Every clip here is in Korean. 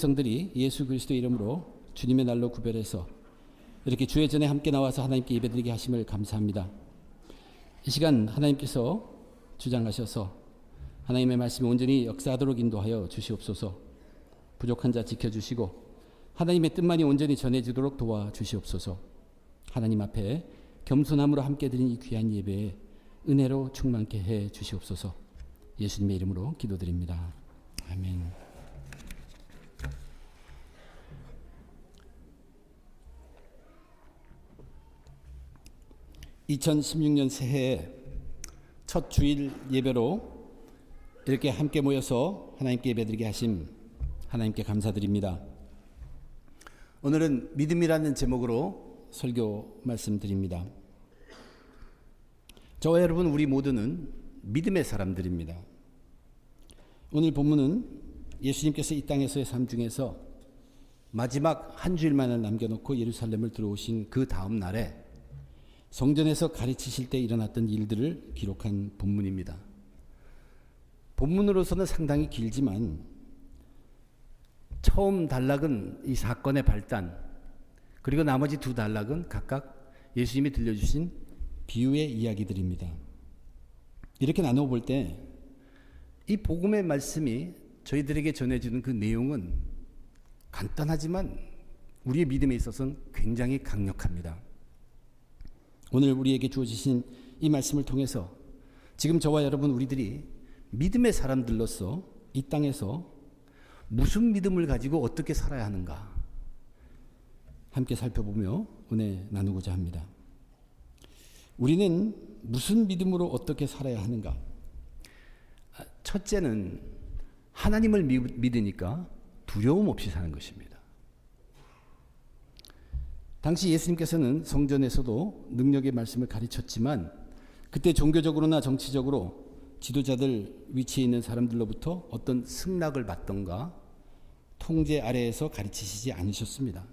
백성들이 예수 그리스도의 이름으로 주님의 날로 구별해서 이렇게 주의 전에 함께 나와서 하나님께 예배드리게 하심을 감사합니다. 이 시간 하나님께서 주장하셔서 하나님의 말씀이 온전히 역사하도록 인도하여 주시옵소서. 부족한 자 지켜주시고 하나님의 뜻만이 온전히 전해지도록 도와주시옵소서. 하나님 앞에 겸손함으로 함께 드린 이 귀한 예배에 은혜로 충만케 해 주시옵소서. 예수님의 이름으로 기도드립니다. 아멘. (2016년) 새해에 첫 주일 예배로 이렇게 함께 모여서 하나님께 예배드리게 하심 하나님께 감사드립니다. 오늘은 믿음이라는 제목으로 설교 말씀드립니다. 저와 여러분 우리 모두는 믿음의 사람들입니다. 오늘 본문은 예수님께서 이 땅에서의 삶 중에서 마지막 한 주일만을 남겨놓고 예루살렘을 들어오신 그 다음 날에 성전에서 가르치실 때 일어났던 일들을 기록한 본문입니다. 본문으로서는 상당히 길지만 처음 단락은 이 사건의 발단, 그리고 나머지 두 단락은 각각 예수님이 들려주신 비유의 이야기들입니다. 이렇게 나누어 볼 때 이 복음의 말씀이 저희들에게 전해주는 그 내용은 간단하지만 우리의 믿음에 있어서는 굉장히 강력합니다. 오늘 우리에게 주어지신 이 말씀을 통해서 지금 저와 여러분 우리들이 믿음의 사람들로서 이 땅에서 무슨 믿음을 가지고 어떻게 살아야 하는가 함께 살펴보며 은혜 나누고자 합니다. 우리는 무슨 믿음으로 어떻게 살아야 하는가? 첫째는 하나님을 믿으니까 두려움 없이 사는 것입니다. 당시 예수님께서는 성전에서도 능력의 말씀을 가르쳤지만 그때 종교적으로나 정치적으로 지도자들 위치에 있는 사람들로부터 어떤 승낙을 받던가 통제 아래에서 가르치시지 않으셨습니다.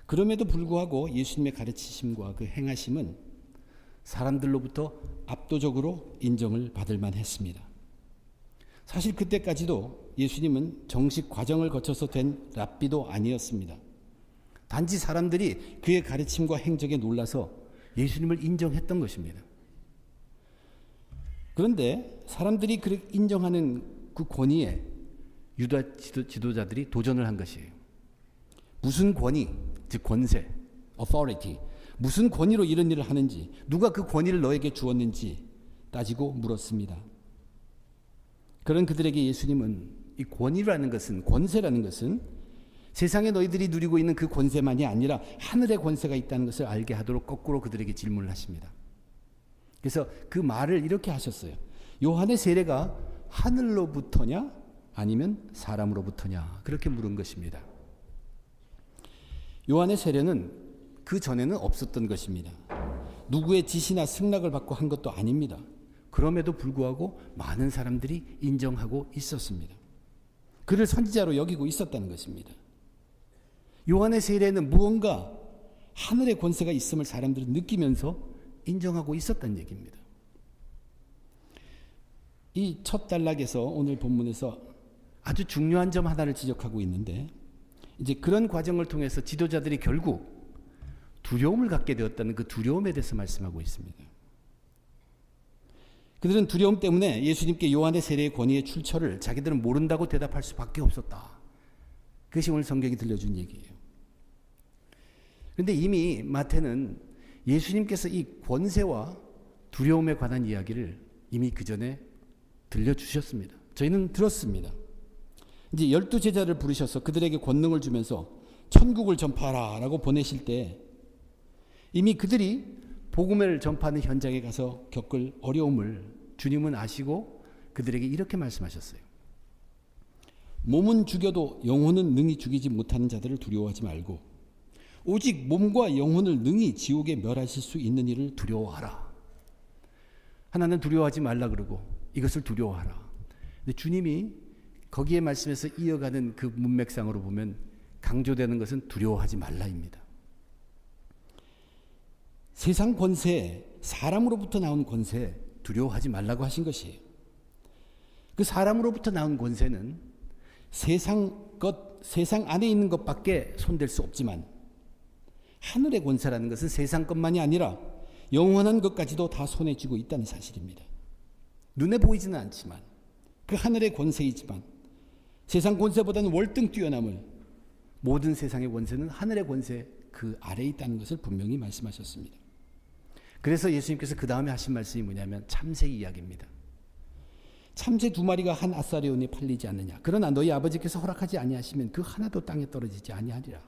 그럼에도 불구하고 예수님의 가르치심과 그 행하심은 사람들로부터 압도적으로 인정을 받을 만했습니다. 사실 그때까지도 예수님은 정식 과정을 거쳐서 된 랍비도 아니었습니다. 단지 사람들이 그의 가르침과 행적에 놀라서 예수님을 인정했던 것입니다. 그런데 사람들이 그렇게 인정하는 그 권위에 유다 지도자들이 도전을 한 것이에요. 무슨 권위, 즉 권세, authority, 무슨 권위로 이런 일을 하는지, 누가 그 권위를 너에게 주었는지 따지고 물었습니다. 그런 그들에게 예수님은 이 권위라는 것은, 권세라는 것은 세상에 너희들이 누리고 있는 그 권세만이 아니라 하늘의 권세가 있다는 것을 알게 하도록 거꾸로 그들에게 질문을 하십니다. 그래서 그 말을 이렇게 하셨어요. 요한의 세례가 하늘로부터냐 아니면 사람으로부터냐, 그렇게 물은 것입니다. 요한의 세례는 그 전에는 없었던 것입니다. 누구의 지시나 승낙을 받고 한 것도 아닙니다. 그럼에도 불구하고 많은 사람들이 인정하고 있었습니다. 그를 선지자로 여기고 있었다는 것입니다. 요한의 세례는 무언가 하늘의 권세가 있음을 사람들은 느끼면서 인정하고 있었다는 얘기입니다. 이 첫 단락에서 오늘 본문에서 아주 중요한 점 하나를 지적하고 있는데, 이제 그런 과정을 통해서 지도자들이 결국 두려움을 갖게 되었다는 그 두려움에 대해서 말씀하고 있습니다. 그들은 두려움 때문에 예수님께 요한의 세례의 권위의 출처를 자기들은 모른다고 대답할 수밖에 없었다. 그것이 오늘 성경이 들려준 얘기예요. 그런데 이미 마태는 예수님께서 이 권세와 두려움에 관한 이야기를 이미 그 전에 들려주셨습니다. 저희는 들었습니다. 이제 12제자를 부르셔서 그들에게 권능을 주면서 천국을 전파하라 라고 보내실 때 이미 그들이 복음을 전파하는 현장에 가서 겪을 어려움을 주님은 아시고 그들에게 이렇게 말씀하셨어요. 몸은 죽여도 영혼은 능히 죽이지 못하는 자들을 두려워하지 말고 오직 몸과 영혼을 능히 지옥에 멸하실 수 있는 이를 두려워하라. 하나는 두려워하지 말라 그러고 이것을 두려워하라. 근데 주님이 거기에 말씀에서 이어가는 그 문맥상으로 보면 강조되는 것은 두려워하지 말라입니다. 세상 권세, 사람으로부터 나온 권세 두려워하지 말라고 하신 것이에요. 그 사람으로부터 나온 권세는 세상 세상 안에 있는 것밖에 손댈 수 없지만 하늘의 권세라는 것은 세상 것만이 아니라 영원한 것까지도 다 손에 쥐고 있다는 사실입니다. 눈에 보이지는 않지만 그 하늘의 권세이지만 세상 권세보다는 월등 뛰어남을 모든 세상의 권세는 하늘의 권세 그 아래에 있다는 것을 분명히 말씀하셨습니다. 그래서 예수님께서 그 다음에 하신 말씀이 뭐냐면 참새 이야기입니다. 참새 2마리가 한 아사리온에 팔리지 않느냐. 그러나 너희 아버지께서 허락하지 아니하시면 그 하나도 땅에 떨어지지 아니하리라.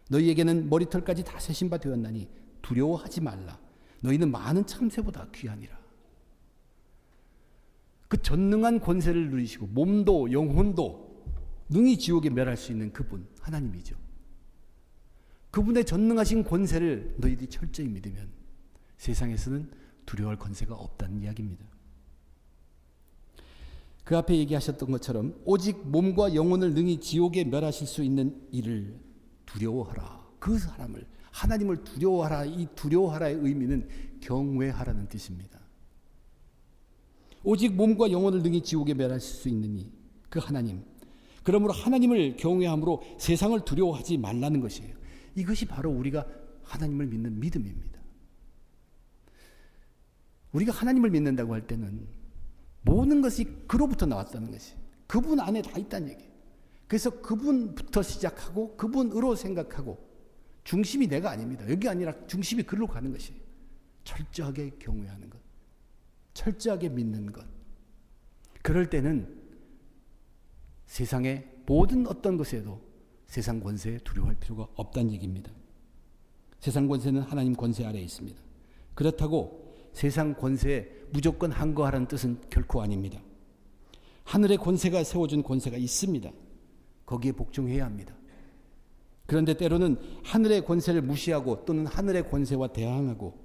너희에게는 머리털까지 다 세신 바 되었나니 두려워하지 말라. 너희는 많은 참새보다 귀하니라. 그 전능한 권세를 누리시고 몸도 영혼도 능히 지옥에 멸할 수 있는 그분 하나님이죠. 그분의 전능하신 권세를 너희들이 철저히 믿으면 세상에서는 두려워할 권세가 없다는 이야기입니다. 그 앞에 얘기하셨던 것처럼 오직 몸과 영혼을 능히 지옥에 멸하실 수 있는 이를 두려워하라. 그 사람을 하나님을 두려워하라. 이 두려워하라의 의미는 경외하라는 뜻입니다. 오직 몸과 영혼을 능히 지옥에 멸하실 수 있는 그 하나님. 그러므로 하나님을 경외함으로 세상을 두려워하지 말라는 것이에요. 이것이 바로 우리가 하나님을 믿는 믿음입니다. 우리가 하나님을 믿는다고 할 때는 모든 것이 그로부터 나왔다는 것이 그분 안에 다 있다는 얘기예요. 그래서 그분부터 시작하고 그분으로 생각하고 중심이 내가 아닙니다. 여기 아니라 중심이 그리로 가는 것이에요. 철저하게 경외하는 것. 철저하게 믿는 것. 그럴 때는 세상의 모든 어떤 것에도 세상 권세에 두려워할 필요가 없다는 얘기입니다. 세상 권세는 하나님 권세 아래에 있습니다. 그렇다고 세상 권세에 무조건 항거하라는 뜻은 결코 아닙니다. 하늘의 권세가 세워준 권세가 있습니다. 거기에 복종해야 합니다. 그런데 때로는 하늘의 권세를 무시하고 또는 하늘의 권세와 대항하고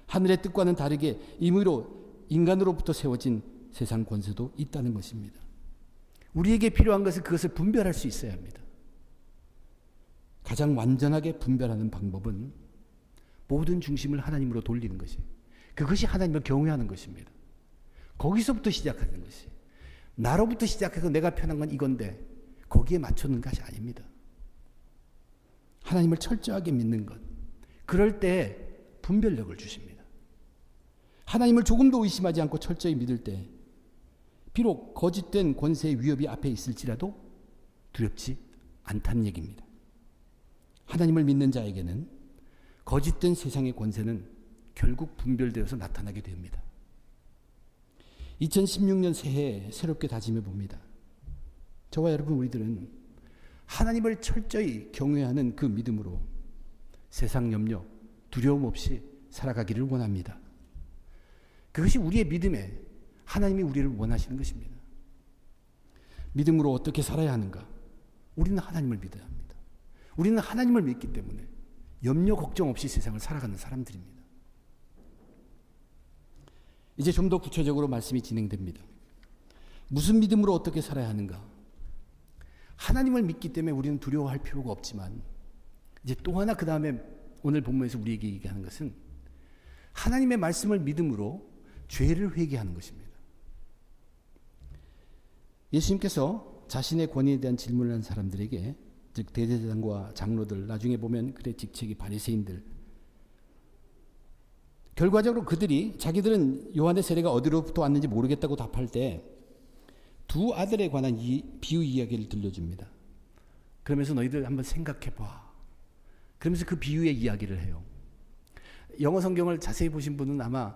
하늘의 뜻과는 다르게 임의로 인간으로부터 세워진 세상 권세도 있다는 것입니다. 우리에게 필요한 것은 그것을 분별할 수 있어야 합니다. 가장 완전하게 분별하는 방법은 모든 중심을 하나님으로 돌리는 것이에요. 그것이 하나님을 경외하는 것입니다. 거기서부터 시작하는 것이에요. 나로부터 시작해서 내가 편한 건 이건데 거기에 맞추는 것이 아닙니다. 하나님을 철저하게 믿는 것. 그럴 때 분별력을 주십니다. 하나님을 조금도 의심하지 않고 철저히 믿을 때 비록 거짓된 권세의 위협이 앞에 있을지라도 두렵지 않다는 얘기입니다. 하나님을 믿는 자에게는 거짓된 세상의 권세는 결국 분별되어서 나타나게 됩니다. 2016년 새해에 새롭게 다짐해 봅니다. 저와 여러분 우리들은 하나님을 철저히 경외하는 그 믿음으로 세상 염려, 두려움 없이 살아가기를 원합니다. 그것이 우리의 믿음에 하나님이 우리를 원하시는 것입니다. 믿음으로 어떻게 살아야 하는가? 우리는 하나님을 믿어야 합니다. 우리는 하나님을 믿기 때문에 염려 걱정 없이 세상을 살아가는 사람들입니다. 이제 좀 더 구체적으로 말씀이 진행됩니다. 무슨 믿음으로 어떻게 살아야 하는가? 하나님을 믿기 때문에 우리는 두려워할 필요가 없지만 이제 또 하나 그 다음에 오늘 본문에서 우리에게 얘기하는 것은 하나님의 말씀을 믿음으로 죄를 회개하는 것입니다. 예수님께서 자신의 권위에 대한 질문을 한 사람들에게 즉 대제사장과 장로들 나중에 보면 그의 직책이 바리새인들 결과적으로 그들이 자기들은 요한의 세례가 어디로부터 왔는지 모르겠다고 답할 때 두 아들에 관한 비유 이야기를 들려줍니다. 그러면서 너희들 한번 생각해봐. 그러면서 그 비유의 이야기를 해요. 영어 성경을 자세히 보신 분은 아마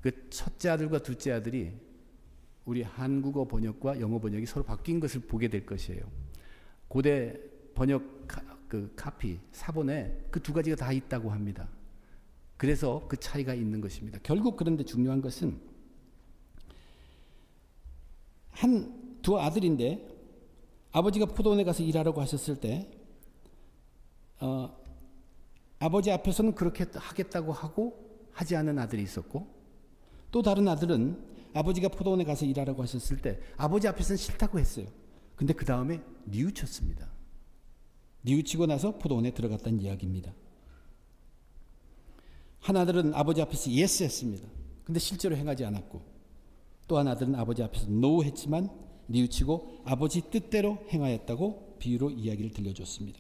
그 첫째 아들과 둘째 아들이 우리 한국어 번역과 영어 번역이 서로 바뀐 것을 보게 될 것이에요. 고대 번역 그 카피, 사본에 그 두 가지가 다 있다고 합니다. 그래서 그 차이가 있는 것입니다. 결국 그런데 중요한 것은 두 아들인데 아버지가 포도원에 가서 일하라고 하셨을 때 아버지 앞에서는 그렇게 하겠다고 하고 하지 않은 아들이 있었고 또 다른 아들은 아버지가 포도원에 가서 일하라고 하셨을 때 아버지 앞에서는 싫다고 했어요. 근데 그 다음에 뉘우쳤습니다. 뉘우치고 나서 포도원에 들어갔다는 이야기입니다. 한 아들은 아버지 앞에서 예스 했습니다. 근데 실제로 행하지 않았고 또 한 아들은 아버지 앞에서 노 했지만 뉘우치고 아버지 뜻대로 행하였다고 비유로 이야기를 들려줬습니다.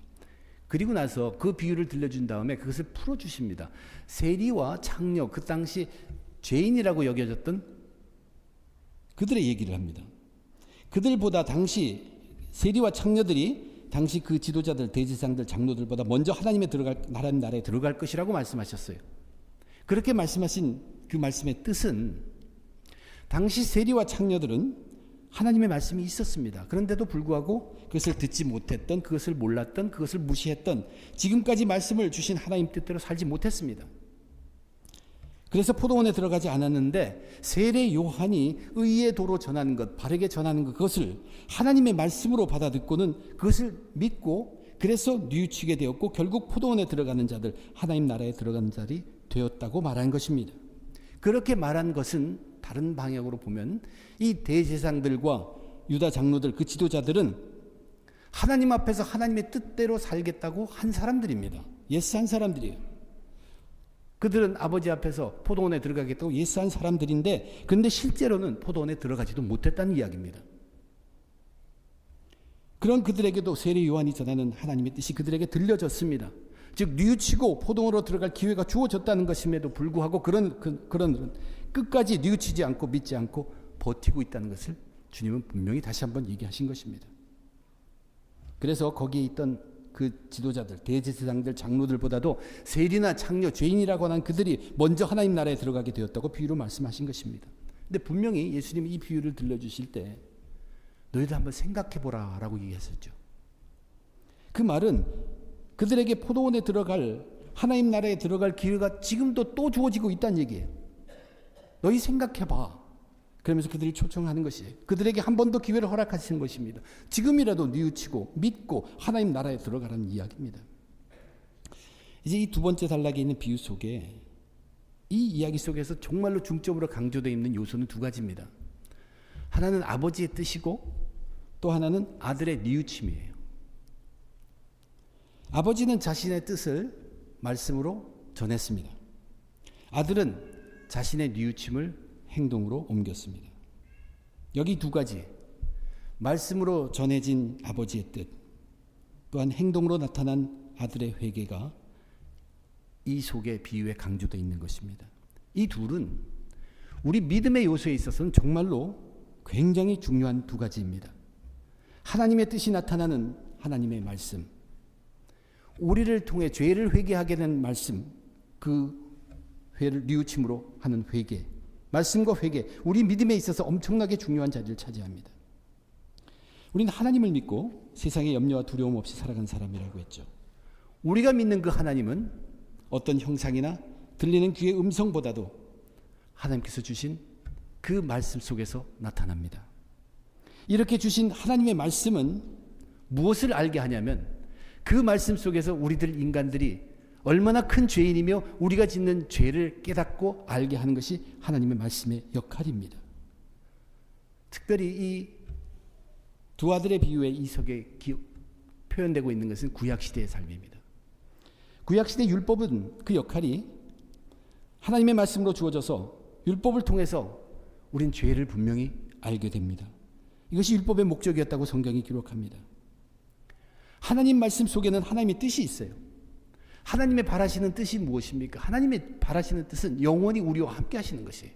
그리고 나서 그 비유를 들려준 다음에 그것을 풀어주십니다. 세리와 창녀, 그 당시 죄인이라고 여겨졌던 그들의 얘기를 합니다. 그들보다 당시 세리와 창녀들이 당시 그 지도자들, 대제사장들, 장로들보다 먼저 하나님 나라에 들어갈 것이라고 말씀하셨어요. 그렇게 말씀하신 그 말씀의 뜻은 당시 세리와 창녀들은 하나님의 말씀이 있었습니다. 그런데도 불구하고 그것을 듣지 못했던, 그것을 몰랐던, 그것을 무시했던, 지금까지 말씀을 주신 하나님 뜻대로 살지 못했습니다. 그래서 포도원에 들어가지 않았는데 세례 요한이 의의 도로 전하는 것, 바르게 전하는 것, 그것을 하나님의 말씀으로 받아듣고는 그것을 믿고 그래서 뉘우치게 되었고 결국 포도원에 들어가는 자들, 하나님 나라에 들어가는 자들이 되었다고 말한 것입니다. 그렇게 말한 것은 다른 방향으로 보면 이 대제사장들과 유다 장로들, 그 지도자들은 하나님 앞에서 하나님의 뜻대로 살겠다고 한 사람들입니다. 예스한 사람들이에요. 그들은 아버지 앞에서 포도원에 들어가겠다고 예스한 사람들인데 그런데 실제로는 포도원에 들어가지도 못했다는 이야기입니다. 그런 그들에게도 세례 요한이 전하는 하나님의 뜻이 그들에게 들려졌습니다. 즉 뉘우치고 포도원으로 들어갈 기회가 주어졌다는 것임에도 불구하고 그런 끝까지 뉘우치지 않고 믿지 않고 버티고 있다는 것을 주님은 분명히 다시 한번 얘기하신 것입니다. 그래서 거기에 있던 그 지도자들, 대제사장들, 장로들보다도 세리나 창녀, 죄인이라고 하는 그들이 먼저 하나님 나라에 들어가게 되었다고 비유로 말씀하신 것입니다. 근데 분명히 예수님이 이 비유를 들려주실 때 너희들 한번 생각해보라 라고 얘기했었죠. 그 말은 그들에게 포도원에 들어갈, 하나님 나라에 들어갈 기회가 지금도 또 주어지고 있다는 얘기예요. 너희 생각해봐. 그러면서 그들이 초청하는 것이에요. 그들에게 한 번 더 기회를 허락하시는 것입니다. 지금이라도 뉘우치고 믿고 하나님 나라에 들어가라는 이야기입니다. 이제 이 두 번째 단락에 있는 비유 속에 이 이야기 속에서 정말로 중점으로 강조되어 있는 요소는 두 가지입니다. 하나는 아버지의 뜻이고 또 하나는 아들의 뉘우침이에요. 아버지는 자신의 뜻을 말씀으로 전했습니다. 아들은 자신의 뉘우침을 행동으로 옮겼습니다. 여기 두 가지, 말씀으로 전해진 아버지의 뜻, 또한 행동으로 나타난 아들의 회개가 이 속에 비유에 강조되어 있는 것입니다. 이 둘은 우리 믿음의 요소에 있어서는 정말로 굉장히 중요한 두 가지입니다. 하나님의 뜻이 나타나는 하나님의 말씀, 우리를 통해 죄를 회개하게 된 말씀, 그 회를 뉘우침으로 하는 회개, 말씀과 회개, 우리 믿음에 있어서 엄청나게 중요한 자리를 차지합니다. 우리는 하나님을 믿고 세상에 염려와 두려움 없이 살아간 사람이라고 했죠. 우리가 믿는 그 하나님은 어떤 형상이나 들리는 귀의 음성보다도 하나님께서 주신 그 말씀 속에서 나타납니다. 이렇게 주신 하나님의 말씀은 무엇을 알게 하냐면 그 말씀 속에서 우리들 인간들이 얼마나 큰 죄인이며 우리가 짓는 죄를 깨닫고 알게 하는 것이 하나님의 말씀의 역할입니다. 특별히 이 두 아들의 비유에 이 속에 표현되고 있는 것은 구약시대의 삶입니다. 구약시대 율법은 그 역할이 하나님의 말씀으로 주어져서 율법을 통해서 우린 죄를 분명히 알게 됩니다. 이것이 율법의 목적이었다고 성경이 기록합니다. 하나님 말씀 속에는 하나님의 뜻이 있어요. 하나님의 바라시는 뜻이 무엇입니까? 하나님의 바라시는 뜻은 영원히 우리와 함께 하시는 것이에요.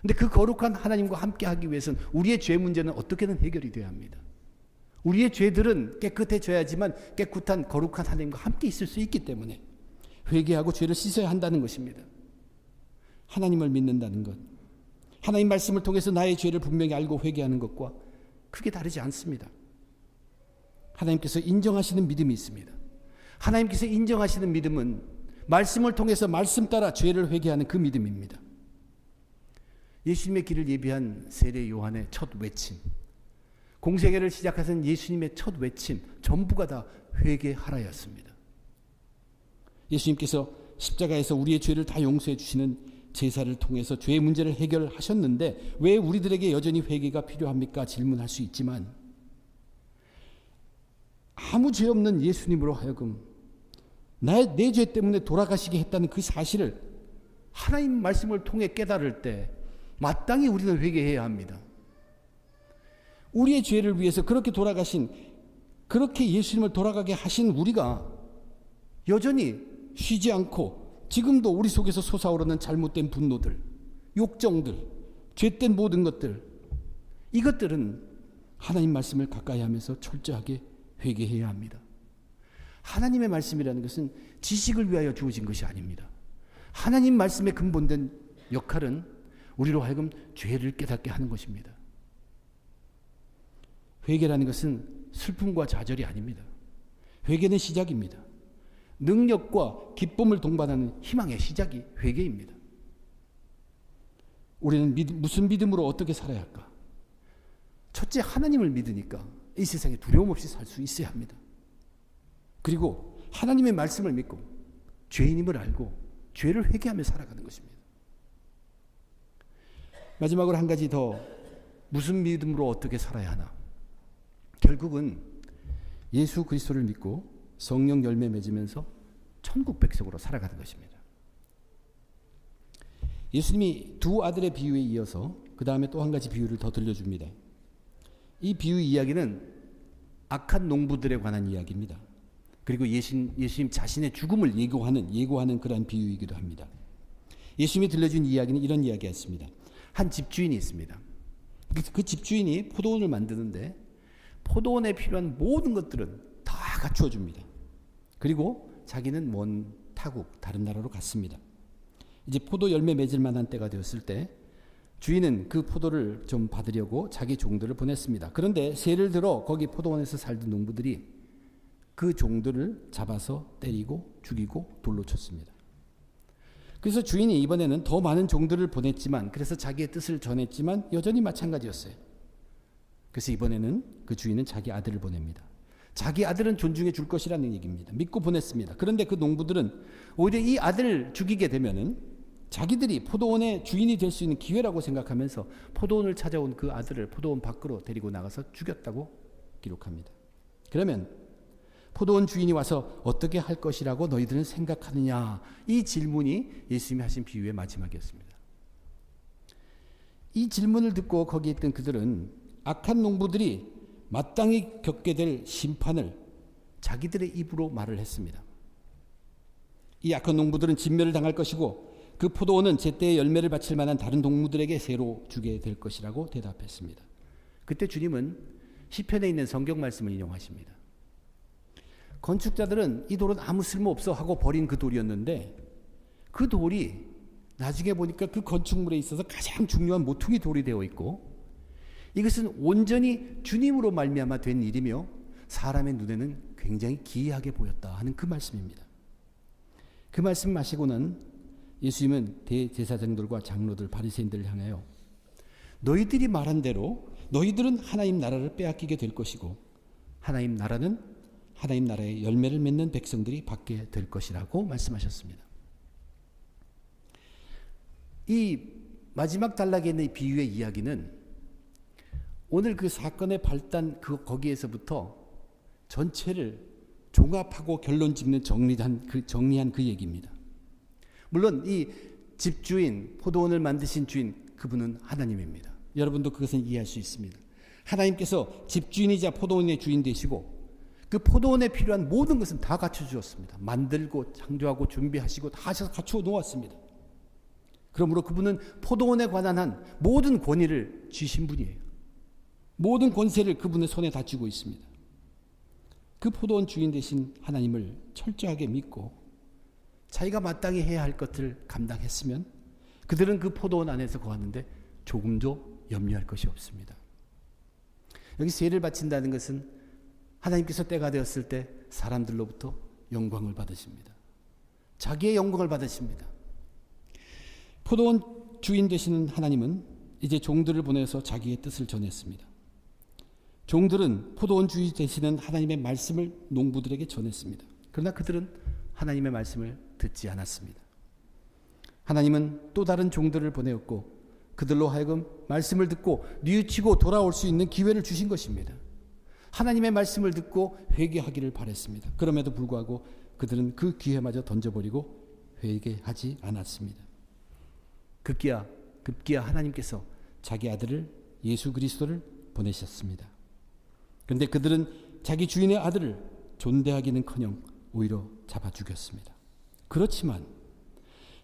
근데 그 거룩한 하나님과 함께 하기 위해서는 우리의 죄 문제는 어떻게든 해결이 돼야 합니다. 우리의 죄들은 깨끗해져야지만 깨끗한 거룩한 하나님과 함께 있을 수 있기 때문에 회개하고 죄를 씻어야 한다는 것입니다. 하나님을 믿는다는 것, 하나님 말씀을 통해서 나의 죄를 분명히 알고 회개하는 것과 크게 다르지 않습니다. 하나님께서 인정하시는 믿음이 있습니다. 하나님께서 인정하시는 믿음은 말씀을 통해서 말씀 따라 죄를 회개하는 그 믿음입니다. 예수님의 길을 예비한 세례 요한의 첫 외침, 공생애를 시작하신 예수님의 첫 외침, 전부가 다 회개하라였습니다. 예수님께서 십자가에서 우리의 죄를 다 용서해 주시는 제사를 통해서 죄의 문제를 해결하셨는데 왜 우리들에게 여전히 회개가 필요합니까? 질문할 수 있지만 아무 죄 없는 예수님으로 하여금 내 죄 때문에 돌아가시게 했다는 그 사실을 하나님 말씀을 통해 깨달을 때 마땅히 우리는 회개해야 합니다. 우리의 죄를 위해서 그렇게 돌아가신 그렇게 예수님을 돌아가게 하신 우리가 여전히 쉬지 않고 지금도 우리 속에서 솟아오르는 잘못된 분노들, 욕정들, 죄된 모든 것들, 이것들은 하나님 말씀을 가까이 하면서 철저하게 회개해야 합니다. 하나님의 말씀이라는 것은 지식을 위하여 주어진 것이 아닙니다. 하나님 말씀의 근본된 역할은 우리로 하여금 죄를 깨닫게 하는 것입니다. 회개라는 것은 슬픔과 좌절이 아닙니다. 회개는 시작입니다. 능력과 기쁨을 동반하는 희망의 시작이 회개입니다. 우리는 무슨 믿음으로 어떻게 살아야 할까? 첫째, 하나님을 믿으니까 이 세상에 두려움 없이 살 수 있어야 합니다. 그리고 하나님의 말씀을 믿고 죄인임을 알고 죄를 회개하며 살아가는 것입니다. 마지막으로 한 가지 더, 무슨 믿음으로 어떻게 살아야 하나? 결국은 예수 그리스도를 믿고 성령 열매 맺으면서 천국 백성으로 살아가는 것입니다. 예수님이 두 아들의 비유에 이어서 그 다음에 또 한 가지 비유를 더 들려줍니다. 이 비유 이야기는 악한 농부들에 관한 이야기입니다. 그리고 예수님 자신의 죽음을 예고하는 그러한 비유이기도 합니다. 예수님이 들려준 이야기는 이런 이야기였습니다. 한 집주인이 있습니다. 그 집주인이 포도원을 만드는데 포도원에 필요한 모든 것들은 다 갖추어 줍니다. 그리고 자기는 먼 타국, 다른 나라로 갔습니다. 이제 포도 열매 맺을 만한 때가 되었을 때 주인은 그 포도를 좀 받으려고 자기 종들을 보냈습니다. 그런데 새를 들어 거기 포도원에서 살던 농부들이 그 종들을 잡아서 때리고 죽이고 돌로 쳤습니다. 그래서 주인이 이번에는 더 많은 종들을 보냈지만, 그래서 자기의 뜻을 전했지만 여전히 마찬가지였어요. 그래서 이번에는 그 주인은 자기 아들을 보냅니다. 자기 아들은 존중해 줄 것이라는 얘기입니다. 믿고 보냈습니다. 그런데 그 농부들은 오히려 이 아들을 죽이게 되면은 자기들이 포도원의 주인이 될 수 있는 기회라고 생각하면서 포도원을 찾아온 그 아들을 포도원 밖으로 데리고 나가서 죽였다고 기록합니다. 그러면 포도원 주인이 와서 어떻게 할 것이라고 너희들은 생각하느냐? 이 질문이 예수님이 하신 비유의 마지막이었습니다. 이 질문을 듣고 거기에 있던 그들은 악한 농부들이 마땅히 겪게 될 심판을 자기들의 입으로 말을 했습니다. 이 악한 농부들은 진멸을 당할 것이고 그 포도원은 제때의 열매를 바칠 만한 다른 동무들에게 새로 주게 될 것이라고 대답했습니다. 그때 주님은 시편에 있는 성경 말씀을 인용하십니다. 건축자들은 이 돌은 아무 쓸모없어 하고 버린 그 돌이었는데 그 돌이 나중에 보니까 그 건축물에 있어서 가장 중요한 모퉁이 돌이 되어 있고, 이것은 온전히 주님으로 말미암아 된 일이며 사람의 눈에는 굉장히 기이하게 보였다 하는 그 말씀입니다. 그 말씀 마시고는 예수님은 대제사장들과 장로들, 바리새인들을 향하여 너희들이 말한 대로 너희들은 하나님 나라를 빼앗기게 될 것이고 하나님 나라의 열매를 맺는 백성들이 받게 될 것이라고 말씀하셨습니다. 이 마지막 단락에 있는 이 비유의 이야기는 오늘 그 사건의 발단 거기에서부터 전체를 종합하고 결론 짓는 정리한 그 얘기입니다. 물론 이 집주인, 포도원을 만드신 주인, 그분은 하나님입니다. 여러분도 그것은 이해할 수 있습니다. 하나님께서 집주인이자 포도원의 주인 되시고 그 포도원에 필요한 모든 것은 다 갖춰주었습니다. 만들고 창조하고 준비하시고 다 하셔서 갖추어 놓았습니다. 그러므로 그분은 포도원에 관한 한 모든 권위를 쥐신 분이에요. 모든 권세를 그분의 손에 다 쥐고 있습니다. 그 포도원 주인 되신 하나님을 철저하게 믿고 자기가 마땅히 해야 할 것을 감당했으면 그들은 그 포도원 안에서 거하는데 조금도 염려할 것이 없습니다. 여기 세를 바친다는 것은 하나님께서 때가 되었을 때 사람들로부터 영광을 받으십니다. 자기의 영광을 받으십니다. 포도원 주인 되시는 하나님은 이제 종들을 보내서 자기의 뜻을 전했습니다. 종들은 포도원 주인 되시는 하나님의 말씀을 농부들에게 전했습니다. 그러나 그들은 하나님의 말씀을 듣지 않았습니다. 하나님은 또 다른 종들을 보내었고 그들로 하여금 말씀을 듣고 뉘우치고 돌아올 수 있는 기회를 주신 것입니다. 하나님의 말씀을 듣고 회개하기를 바랬습니다. 그럼에도 불구하고 그들은 그 기회마저 던져버리고 회개하지 않았습니다. 급기야 하나님께서 자기 아들을 예수 그리스도를 보내셨습니다. 그런데 그들은 자기 주인의 아들을 존대하기는커녕 오히려 잡아 죽였습니다. 그렇지만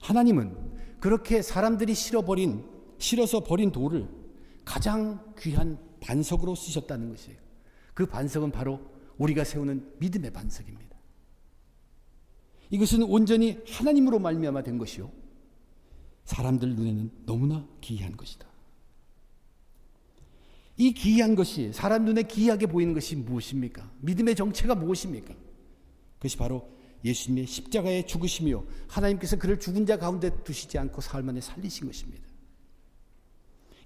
하나님은 그렇게 사람들이 실어서 버린 돌을 가장 귀한 반석으로 쓰셨다는 것이에요. 그 반석은 바로 우리가 세우는 믿음의 반석입니다. 이것은 온전히 하나님으로 말미암아 된 것이요, 사람들 눈에는 너무나 기이한 것이다. 이 기이한 것이, 사람 눈에 기이하게 보이는 것이 무엇입니까? 믿음의 정체가 무엇입니까? 그것이 바로 예수님의 십자가의 죽으심이요, 하나님께서 그를 죽은 자 가운데 두시지 않고 사흘 만에 살리신 것입니다.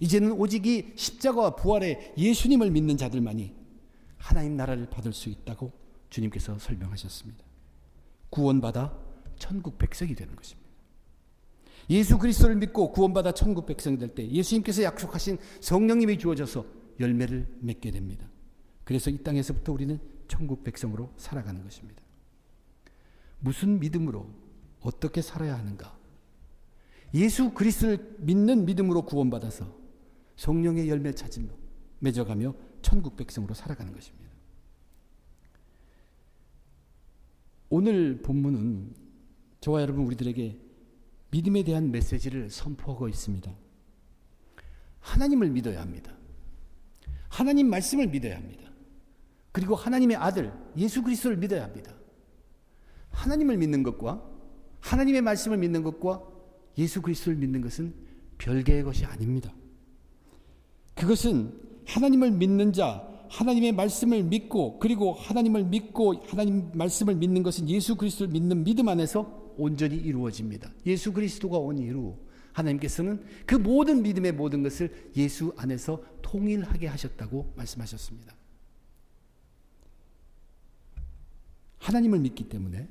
이제는 오직 이 십자가와 부활의 예수님을 믿는 자들만이 하나님 나라를 받을 수 있다고 주님께서 설명하셨습니다. 구원받아 천국 백성이 되는 것입니다. 예수 그리스도를 믿고 구원받아 천국 백성이 될 때 예수님께서 약속하신 성령님이 주어져서 열매를 맺게 됩니다. 그래서 이 땅에서부터 우리는 천국 백성으로 살아가는 것입니다. 무슨 믿음으로 어떻게 살아야 하는가? 예수 그리스도를 믿는 믿음으로 구원받아서 성령의 열매 찾으며 맺어가며 천국 백성으로 살아가는 것입니다. 오늘 본문은 저와 여러분 우리들에게 믿음에 대한 메시지를 선포하고 있습니다. 하나님을 믿어야 합니다. 하나님 말씀을 믿어야 합니다. 그리고 하나님의 아들 예수 그리스도를 믿어야 합니다. 하나님을 믿는 것과 하나님의 말씀을 믿는 것과 예수 그리스도를 믿는 것은 별개의 것이 아닙니다. 그것은 하나님을 믿는 자, 하나님의 말씀을 믿고, 그리고 하나님을 믿고 하나님 말씀을 믿는 것은 예수 그리스도를 믿는 믿음 안에서 온전히 이루어집니다. 예수 그리스도가 온 이후 하나님께서는 그 모든 믿음의 모든 것을 예수 안에서 통일하게 하셨다고 말씀하셨습니다. 하나님을 믿기 때문에,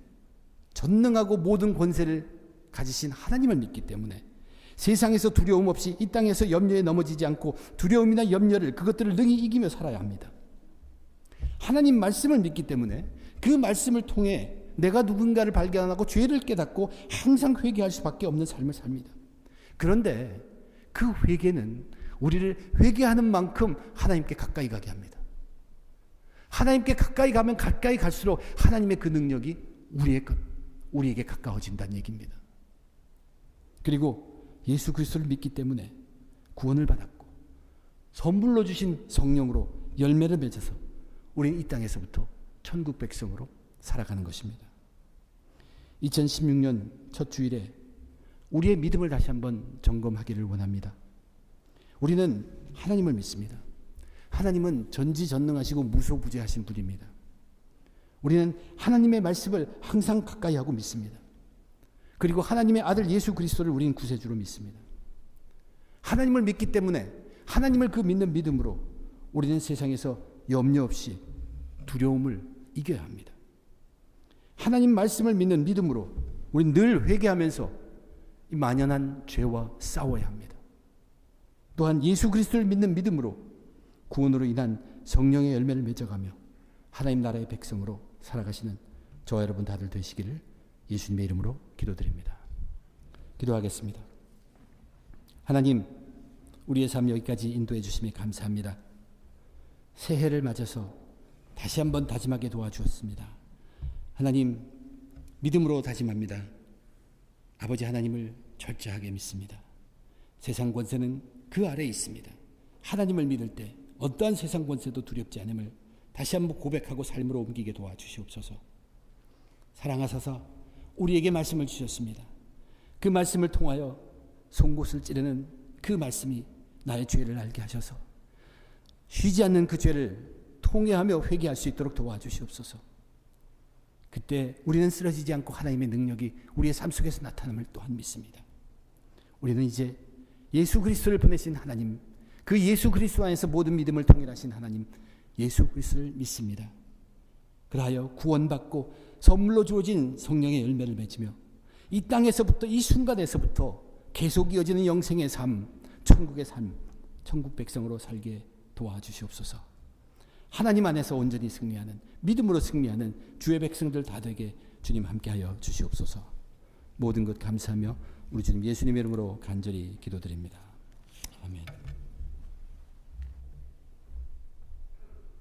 전능하고 모든 권세를 가지신 하나님을 믿기 때문에 세상에서 두려움 없이 이 땅에서 염려에 넘어지지 않고 두려움이나 염려를, 그것들을 능히 이기며 살아야 합니다. 하나님 말씀을 믿기 때문에 그 말씀을 통해 내가 누군가를 발견하고 죄를 깨닫고 항상 회개할 수밖에 없는 삶을 삽니다. 그런데 그 회개는 우리를 회개하는 만큼 하나님께 가까이 가게 합니다. 하나님께 가까이 가면 가까이 갈수록 하나님의 그 능력이 우리에게 가까워진다는 얘기입니다. 그리고 예수 그리스도를 믿기 때문에 구원을 받았고 선물로 주신 성령으로 열매를 맺어서 우리는 이 땅에서부터 천국 백성으로 살아가는 것입니다. 2016년 첫 주일에 우리의 믿음을 다시 한번 점검하기를 원합니다. 우리는 하나님을 믿습니다. 하나님은 전지전능하시고 무소부재하신 분입니다. 우리는 하나님의 말씀을 항상 가까이 하고 믿습니다. 그리고 하나님의 아들 예수 그리스도를 우리는 구세주로 믿습니다. 하나님을 믿기 때문에, 하나님을 그 믿는 믿음으로 우리는 세상에서 염려 없이 두려움을 이겨야 합니다. 하나님 말씀을 믿는 믿음으로 우리는 늘 회개하면서 이 만연한 죄와 싸워야 합니다. 또한 예수 그리스도를 믿는 믿음으로 구원으로 인한 성령의 열매를 맺어가며 하나님 나라의 백성으로 살아가시는 저와 여러분 다들 되시기를 예수님의 이름으로 기도드립니다. 기도하겠습니다. 하나님, 우리의 삶 여기까지 인도해 주심에 감사합니다. 새해를 맞아서 다시 한번 다짐하게 도와주었습니다. 하나님, 믿음으로 다짐합니다. 아버지 하나님을 철저하게 믿습니다. 세상 권세는 그 아래에 있습니다. 하나님을 믿을 때 어떠한 세상 권세도 두렵지 않음을 다시 한번 고백하고 삶으로 옮기게 도와주시옵소서. 사랑하셔서 우리에게 말씀을 주셨습니다. 그 말씀을 통하여 송곳을 찌르는 그 말씀이 나의 죄를 알게 하셔서 쉬지 않는 그 죄를 통회하며 회개할 수 있도록 도와주시옵소서. 그때 우리는 쓰러지지 않고 하나님의 능력이 우리의 삶 속에서 나타남을 또한 믿습니다. 우리는 이제 예수 그리스도를 보내신 하나님, 그 예수 그리스도 안에서 모든 믿음을 통일하신 하나님 예수 그리스도를 믿습니다. 그러하여 구원받고 선물로 주어진 성령의 열매를 맺으며 이 땅에서부터, 이 순간에서부터 계속 이어지는 영생의 삶, 천국의 삶, 천국 백성으로 살게 도와주시옵소서. 하나님 안에서 온전히 승리하는, 믿음으로 승리하는 주의 백성들 다 되게 주님 함께하여 주시옵소서. 모든 것 감사하며 우리 주님 예수님의 이름으로 간절히 기도드립니다. 아멘.